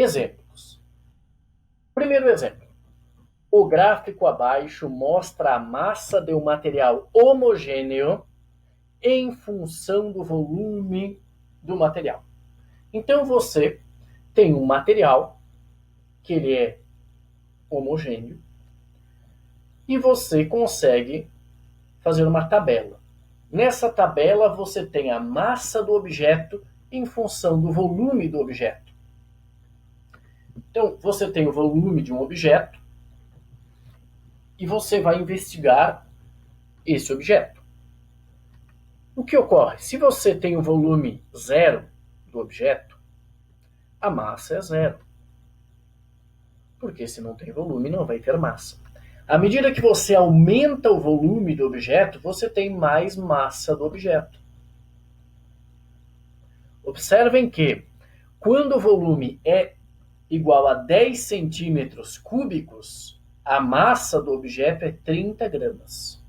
Exemplos. Primeiro exemplo. O gráfico abaixo mostra a massa de um material homogêneo em função do volume do material. Então você tem um material que ele é homogêneo e você consegue fazer uma tabela. Nessa tabela você tem a massa do objeto em função do volume do objeto. Então você tem o volume de um objeto e você vai investigar esse objeto. O que ocorre? Se você tem o volume zero do objeto, a massa é zero. Porque se não tem volume, não vai ter massa. À medida que você aumenta o volume do objeto, você tem mais massa do objeto. Observem que, quando o volume é igual a 10 centímetros cúbicos, a massa do objeto é 30 gramas.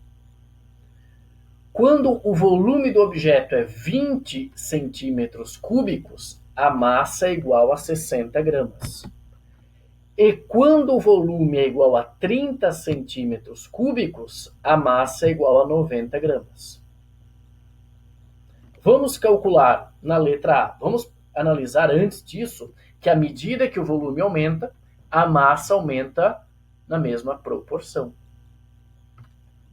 Quando o volume do objeto é 20 centímetros cúbicos, a massa é igual a 60 gramas. E quando o volume é igual a 30 centímetros cúbicos, a massa é igual a 90 gramas. Vamos calcular na letra A. Vamos analisar antes disso que à medida que o volume aumenta, a massa aumenta na mesma proporção.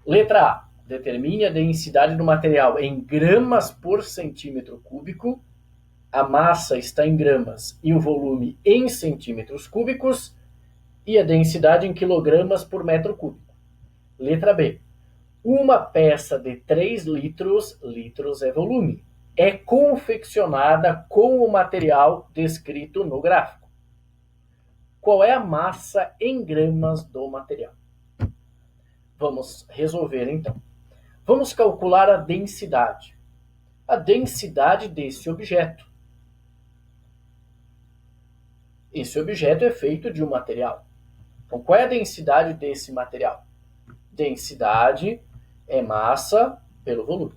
Letra A. Determine a densidade do material em gramas por centímetro cúbico. A massa está em gramas e o volume em centímetros cúbicos e a densidade em quilogramas por metro cúbico. Letra B. Uma peça de 3 litros, litros é volume, é confeccionada com o material descrito no gráfico. Qual é a massa em gramas do material? Vamos resolver então. Vamos calcular a densidade. A densidade desse objeto. Esse objeto é feito de um material. Então, qual é a densidade desse material? Densidade é massa pelo volume.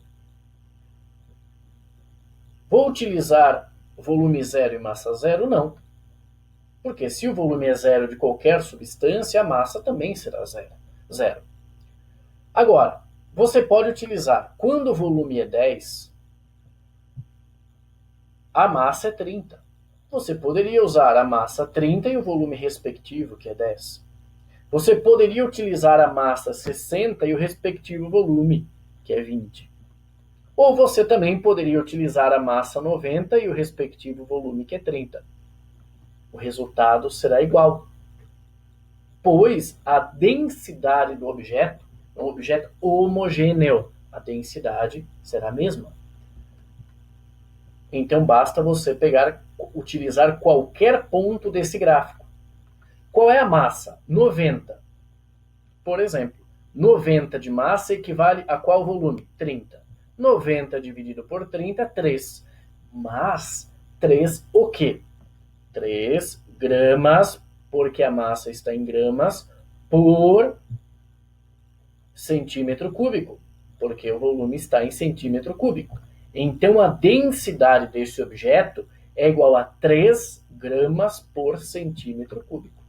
Vou utilizar volume zero e massa zero? Não. Porque se o volume é zero de qualquer substância, a massa também será zero. Agora, você pode utilizar, quando o volume é 10, a massa é 30. Você poderia usar a massa 30 e o volume respectivo, que é 10. Você poderia utilizar a massa 60 e o respectivo volume, que é 20. Ou você também poderia utilizar a massa 90 e o respectivo volume, que é 30. O resultado será igual, pois a densidade do objeto é um objeto homogêneo. A densidade será a mesma. Então basta você utilizar qualquer ponto desse gráfico. Qual é a massa? 90. Por exemplo, 90 de massa equivale a qual volume? 30. 90 dividido por 30, 3. Mas 3 o quê? 3 gramas, porque a massa está em gramas, por centímetro cúbico, porque o volume está em centímetro cúbico. Então, a densidade desse objeto é igual a 3 gramas por centímetro cúbico.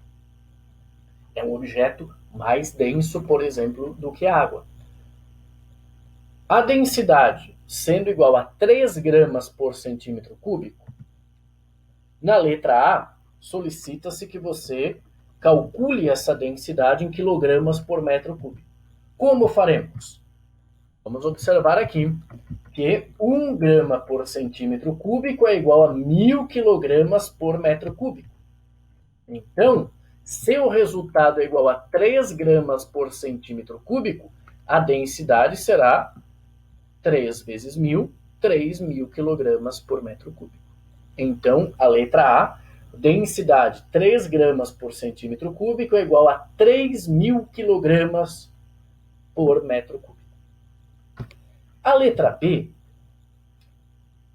É um objeto mais denso, por exemplo, do que a água. A densidade sendo igual a 3 gramas por centímetro cúbico, na letra A, solicita-se que você calcule essa densidade em quilogramas por metro cúbico. Como faremos? Vamos observar aqui que 1 grama por centímetro cúbico é igual a 1.000 quilogramas por metro cúbico. Então, se o resultado é igual a 3 gramas por centímetro cúbico, a densidade será 3 vezes 1.000, 3.000 quilogramas por metro cúbico. Então, a letra A, densidade 3 gramas por centímetro cúbico é igual a 3.000 quilogramas por metro cúbico. A letra B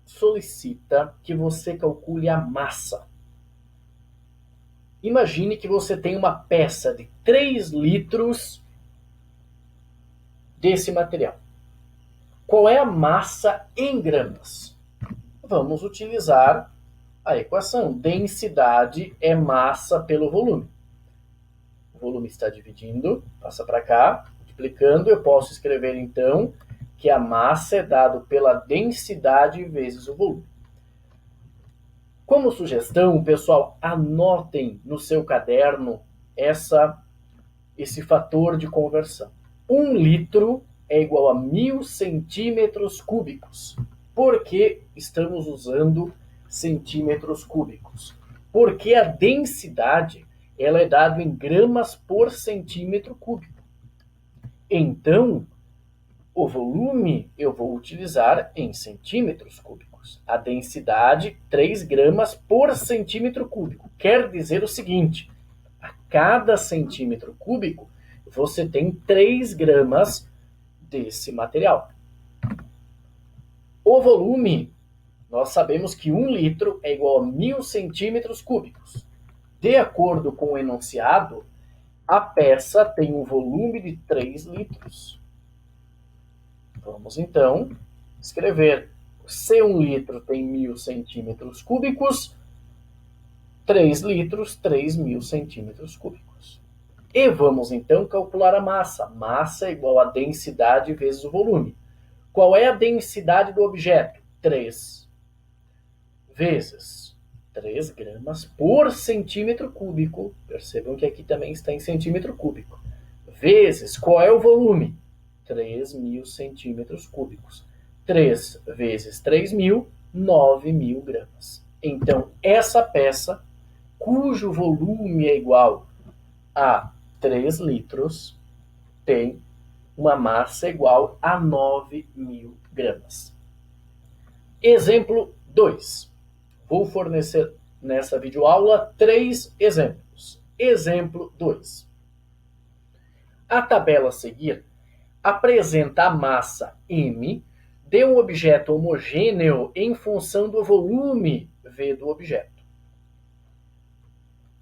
solicita que você calcule a massa. Imagine que você tem uma peça de 3 litros desse material. Qual é a massa em gramas? Vamos utilizar a equação. Densidade é massa pelo volume. O volume está dividindo, passa para cá, multiplicando. Eu posso escrever, então, que a massa é dado pela densidade vezes o volume. Como sugestão, pessoal, anotem no seu caderno esse fator de conversão. 1 litro é igual a 1.000 centímetros cúbicos. Por que estamos usando centímetros cúbicos? Porque a densidade ela é dada em gramas por centímetro cúbico. Então, o volume eu vou utilizar em centímetros cúbicos. A densidade, 3 gramas por centímetro cúbico. Quer dizer o seguinte, a cada centímetro cúbico, você tem 3 gramas desse material. O volume, nós sabemos que 1 litro é igual a 1.000 centímetros cúbicos. De acordo com o enunciado, a peça tem um volume de 3 litros. Vamos, então, escrever. Se 1 litro tem 1.000 centímetros cúbicos, 3 litros, 3.000 centímetros cúbicos. E vamos, então, calcular a massa. Massa é igual a densidade vezes o volume. Qual é a densidade do objeto? 3 vezes 3 gramas por centímetro cúbico. Percebam que aqui também está em centímetro cúbico. Vezes, qual é o volume? 3.000 centímetros cúbicos. 3 vezes 3.000, 9.000 gramas. Então, essa peça, cujo volume é igual a 3 litros, tem uma massa igual a 9.000 gramas. Exemplo 2. Vou fornecer nessa videoaula 3 exemplos. Exemplo 2. A tabela a seguir apresenta a massa M de um objeto homogêneo em função do volume V do objeto.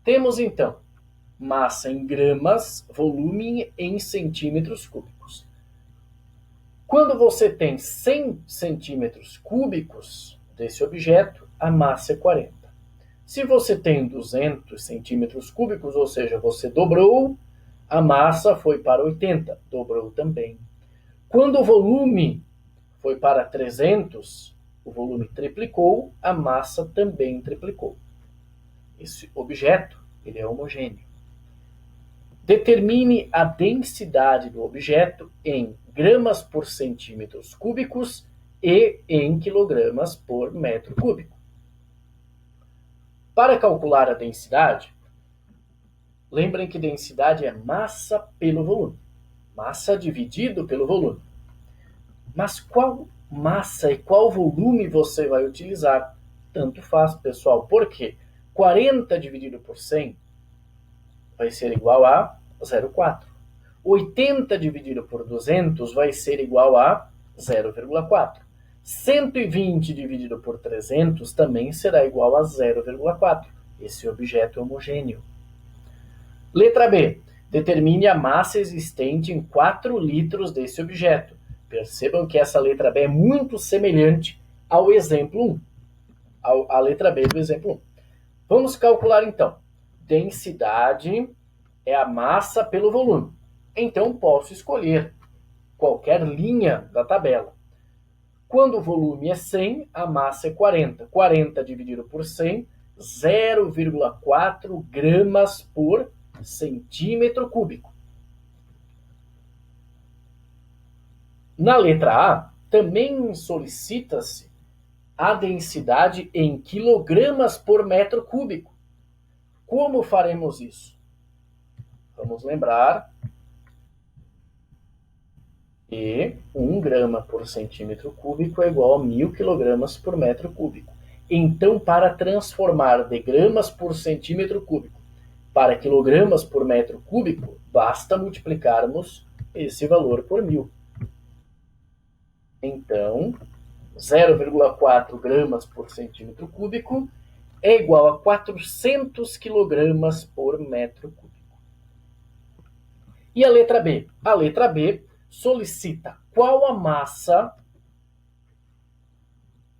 Temos, então, massa em gramas, volume em centímetros cúbicos. Quando você tem 100 centímetros cúbicos desse objeto, a massa é 40. Se você tem 200 centímetros cúbicos, ou seja, você dobrou, a massa foi para 80, dobrou também. Quando o volume foi para 300, o volume triplicou, a massa também triplicou. Esse objeto, ele é homogêneo. Determine a densidade do objeto em gramas por centímetros cúbicos e em quilogramas por metro cúbico. Para calcular a densidade, lembrem que densidade é massa pelo volume. Massa dividido pelo volume. Mas qual massa e qual volume você vai utilizar? Tanto faz, pessoal. Por quê? 40 dividido por 100 vai ser igual a 0,4. 80 dividido por 200 vai ser igual a 0,4. 120 dividido por 300 também será igual a 0,4. Esse objeto é homogêneo. Letra B. Determine a massa existente em 4 litros desse objeto. Percebam que essa letra B é muito semelhante ao exemplo 1. A letra B do exemplo 1. Vamos calcular, então. Densidade é a massa pelo volume. Então, posso escolher qualquer linha da tabela. Quando o volume é 100, a massa é 40. 40 dividido por 100, 0,4 gramas por centímetro cúbico. Na letra A, também solicita-se a densidade em quilogramas por metro cúbico. Como faremos isso? Vamos lembrar que 1 grama por centímetro cúbico é igual a 1.000 quilogramas por metro cúbico. Então, para transformar de gramas por centímetro cúbico para quilogramas por metro cúbico, basta multiplicarmos esse valor por 1.000. Então, 0,4 gramas por centímetro cúbico é igual a 400 quilogramas por metro cúbico. E a letra B? A letra B solicita qual a massa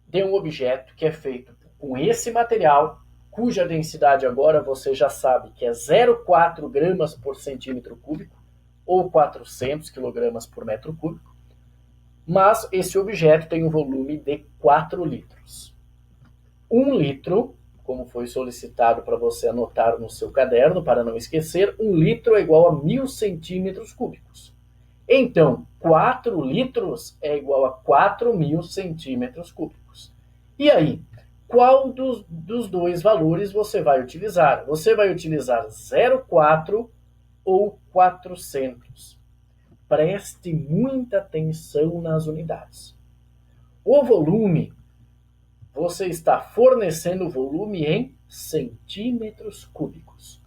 de um objeto que é feito com esse material, cuja densidade agora você já sabe que é 0,4 gramas por centímetro cúbico, ou 400 quilogramas por metro cúbico, mas esse objeto tem um volume de 4 litros. 1 litro, como foi solicitado para você anotar no seu caderno, para não esquecer, 1 litro é igual a 1.000 centímetros cúbicos. Então, 4 litros é igual a 4.000 centímetros cúbicos. E aí, qual dos dois valores você vai utilizar? Você vai utilizar 0,4 ou 400? Preste muita atenção nas unidades. O volume, você está fornecendo o volume em centímetros cúbicos.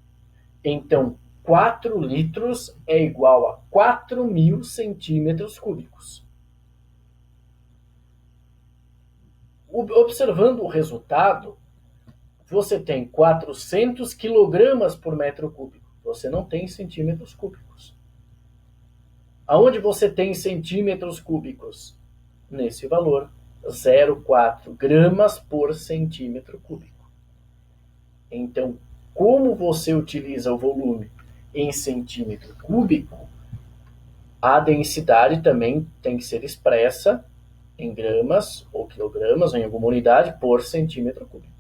Então, 4 litros é igual a 4.000 centímetros cúbicos. Observando o resultado, você tem 400 quilogramas por metro cúbico. Você não tem centímetros cúbicos. Aonde você tem centímetros cúbicos? Nesse valor, 0,4 gramas por centímetro cúbico. Então, como você utiliza o volume em centímetro cúbico, a densidade também tem que ser expressa em gramas ou quilogramas, ou em alguma unidade, por centímetro cúbico.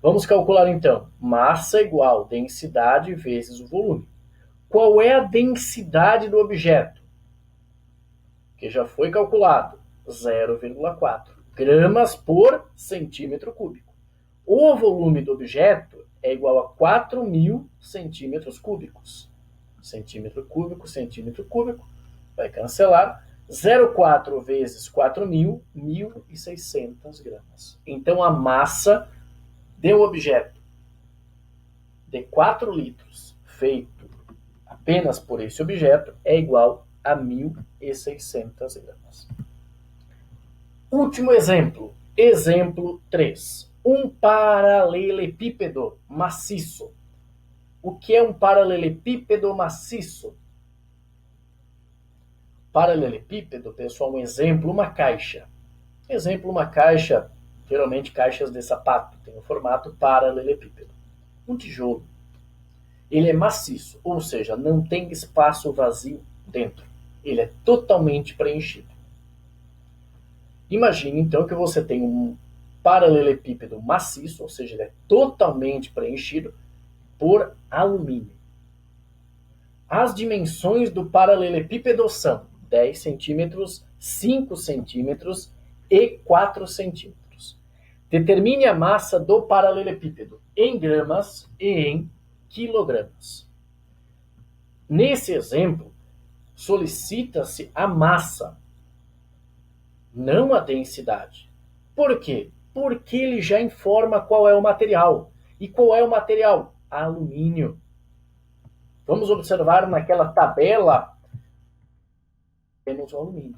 Vamos calcular então. Massa igual densidade vezes o volume. Qual é a densidade do objeto? Que já foi calculado. 0,4 gramas por centímetro cúbico. O volume do objeto é igual a 4.000 centímetros cúbicos. Centímetro cúbico, vai cancelar. 0,4 vezes 4.000, 1.600 gramas. Então, a massa do objeto de 4 litros, feito apenas por esse objeto, é igual a 1.600 gramas. Último exemplo. Exemplo 3. Um paralelepípedo maciço. O que é um paralelepípedo maciço? Paralelepípedo, pessoal, um exemplo, uma caixa. Exemplo, uma caixa, geralmente caixas de sapato, tem o formato paralelepípedo. Um tijolo. Ele é maciço, ou seja, não tem espaço vazio dentro. Ele é totalmente preenchido. Imagine, então, que você tem um paralelepípedo maciço, ou seja, ele é totalmente preenchido por alumínio. As dimensões do paralelepípedo são 10 centímetros, 5 centímetros e 4 centímetros. Determine a massa do paralelepípedo em gramas e em quilogramas. Nesse exemplo, solicita-se a massa, não a densidade. Por quê? Porque ele já informa qual é o material. E qual é o material? Alumínio. Vamos observar naquela tabela, temos o alumínio.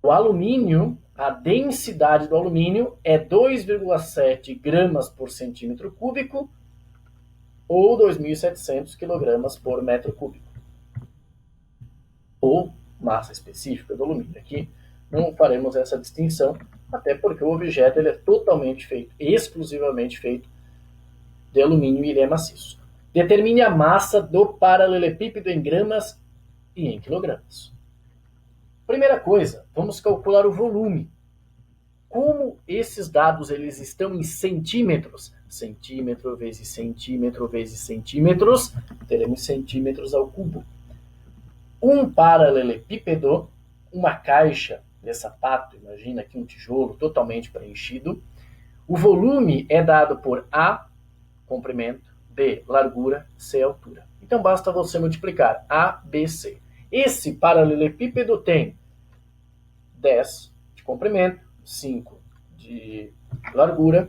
O alumínio, a densidade do alumínio é 2,7 gramas por centímetro cúbico ou 2.700 quilogramas por metro cúbico. Ou massa específica do alumínio. Aqui não faremos essa distinção, até porque o objeto ele é totalmente feito, exclusivamente feito de alumínio e ele é maciço. Determine a massa do paralelepípedo em gramas e em quilogramas. Primeira coisa, vamos calcular o volume. Como esses dados eles estão em centímetros, centímetro vezes centímetros, teremos centímetros ao cubo. Um paralelepípedo, uma caixa de sapato, imagina aqui um tijolo totalmente preenchido, o volume é dado por A, comprimento, B, largura, C, altura. Então basta você multiplicar A, B, C. Esse paralelepípedo tem 10 de comprimento, 5 de largura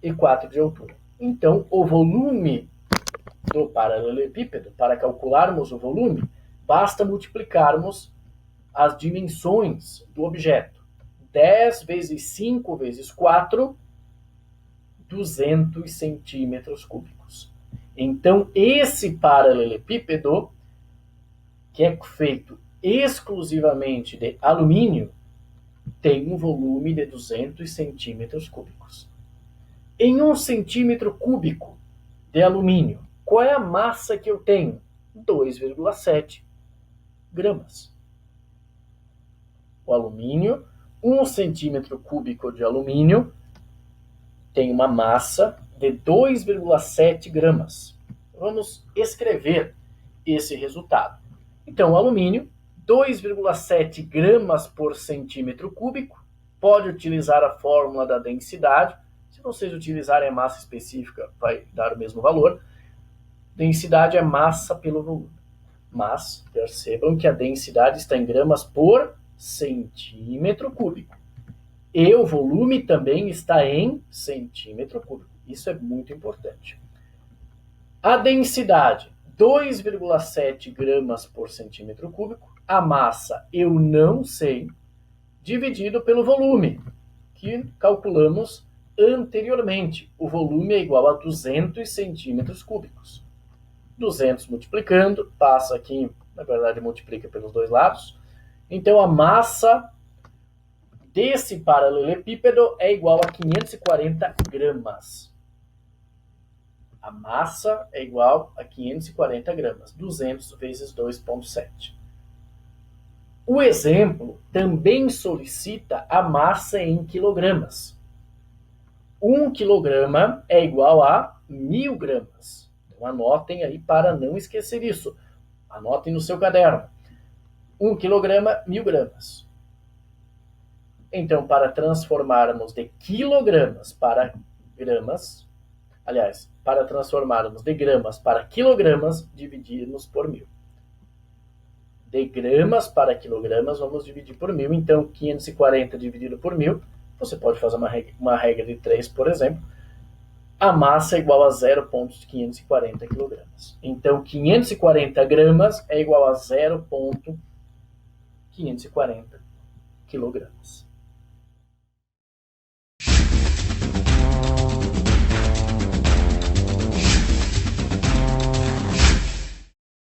e 4 de altura. Então, o volume do paralelepípedo, para calcularmos o volume, basta multiplicarmos as dimensões do objeto. 10 vezes 5 vezes 4, 200 centímetros cúbicos. Então, esse paralelepípedo, que é feito exclusivamente de alumínio, tem um volume de 200 centímetros cúbicos. Em 1 centímetro cúbico de alumínio, qual é a massa que eu tenho? 2,7 gramas. O alumínio, 1 centímetro cúbico de alumínio, tem uma massa de 2,7 gramas. Vamos escrever esse resultado. Então, o alumínio, 2,7 gramas por centímetro cúbico, pode utilizar a fórmula da densidade. Se vocês utilizarem a massa específica, vai dar o mesmo valor. Densidade é massa pelo volume. Mas, percebam que a densidade está em gramas por centímetro cúbico. E o volume também está em centímetro cúbico. Isso é muito importante. A densidade, 2,7 gramas por centímetro cúbico. A massa, eu não sei, dividido pelo volume, que calculamos anteriormente. O volume é igual a 200 centímetros cúbicos. 200 multiplicando, passa aqui, na verdade multiplica pelos dois lados. Então a massa desse paralelepípedo é igual a 540 gramas. A massa é igual a 540 gramas, 200 vezes 2,7. O exemplo também solicita a massa em quilogramas. 1 quilograma é igual a 1.000 gramas. Então anotem aí para não esquecer isso. Anotem no seu caderno. 1 quilograma, 1.000 gramas. Então, para transformarmos de quilogramas para gramas, aliás, para transformarmos de gramas para quilogramas, dividirmos por 1.000. De gramas para quilogramas, vamos dividir por 1.000. Então, 540 dividido por 1.000, você pode fazer uma regra de 3, por exemplo. A massa é igual a 0,540 quilogramas. Então, 540 gramas é igual a 0,540 quilogramas.